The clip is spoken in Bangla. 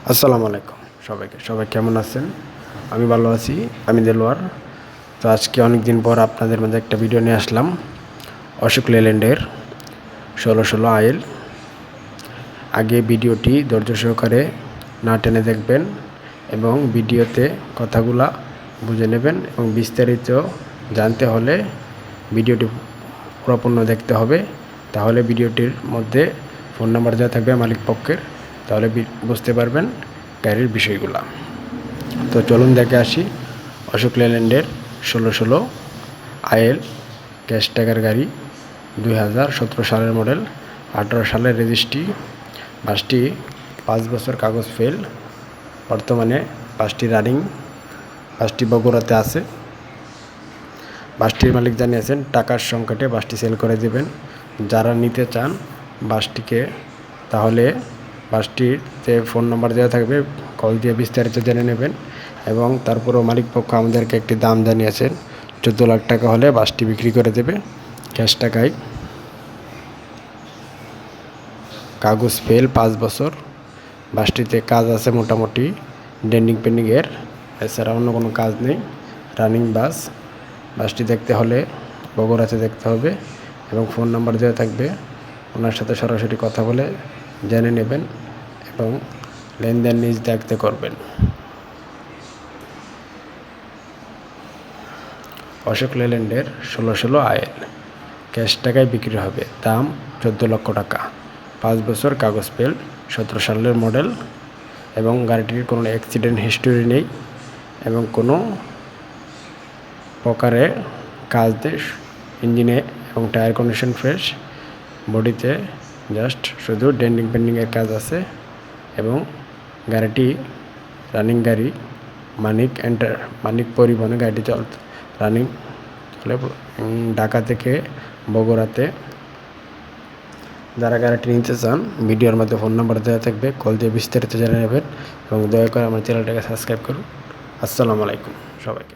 আসসালামু আলাইকুম সবাই কেমন আছেন? আমি ভালো আছি। আমি দেলোয়ার। তো আজকে অনেক দিন পর আপনাদের মাঝে একটা ভিডিও নিয়ে আসলাম অশোক লেল্যান্ডের 1616 আইএল। আগে ভিডিওটি ধৈর্য সহকারে না টেনে দেখবেন এবং ভিডিওতে কথাগুলা বুঝে নেবেন এবং বিস্তারিত জানতে হলে ভিডিওটি পুরোপূর্ণ দেখতে হবে। তাহলে ভিডিওটির মধ্যে ফোন নাম্বার দেওয়া থাকবে মালিক পক্ষের, তাহলে বুঝতে পারবেন গাড়ির বিষয়গুলা। তো চলুন দেখে আসি অশোক লেল্যান্ডের 1616 আইএল ক্যাশ টাকার গাড়ি, 2017 সালের মডেল, 18 সালের রেজিস্ট্রি। বাসটি 5 বছর কাগজ ফেল। বর্তমানে বাসটি রানিং, বাসটি বগুড়াতে আছে। বাসটির মালিক জানিয়েছেন টাকার সংকটে বাসটি সেল করে দেবেন। যারা নিতে চান বাসটিকে, তাহলে বাসটিতে ফোন নাম্বার দেওয়া থাকবে, কল দিয়ে বিস্তারিত জেনে নেবেন। এবং তারপরেও মালিক পক্ষ আমাদেরকে একটি দাম জানিয়েছেন, 14 লাখ টাকা হলে বাসটি বিক্রি করে দেবে ক্যাশ টাকায়। কাগজ ফেল 5 বছর। বাসটিতে কাজ আছে মোটামুটি ডেন্ডিং পেন্ডিংয়ের, এছাড়া অন্য কোনো কাজ নেই। Running bus. বাসটি দেখতে হলে বগুড়াতে দেখতে হবে এবং ফোন নাম্বার দেওয়া থাকবে, ওনার সাথে সরাসরি কথা বলে জেনে নেবেন এবং লেনদেন নিজ দেখতে করবেন। অশোক লেল্যান্ডের 1616 আইএল ক্যাশ টাকায় বিক্রি হবে। দাম 14 লক্ষ টাকা। 5 বছর কাগজ ফেল, 17 সালের মডেল এবং গাড়িটির কোনো অ্যাক্সিডেন্ট হিস্টোরি নেই এবং কোনো প্রকারে কাজ নেই। ইঞ্জিনে এবং টায়ার কন্ডিশন ফ্রেশ। বডিতে জাস্ট শুধু ডেন্ডিং পেন্ডিংয়ের কাজ আছে এবং গাড়িটি রানিং গাড়ি। মানিক পরিবহনে গাড়িটি রানিং চলে ঢাকা থেকে বগুড়াতে। যারা গাড়িটি নিতে চান ভিডিওর মধ্যে ফোন নাম্বার দেওয়া থাকবে, কল দিয়ে বিস্তারিত জেনে নেবেন এবং দয়া করে আমার চ্যানেলটাকে সাবস্ক্রাইব করুন। আসসালামু আলাইকুম সবাইকে।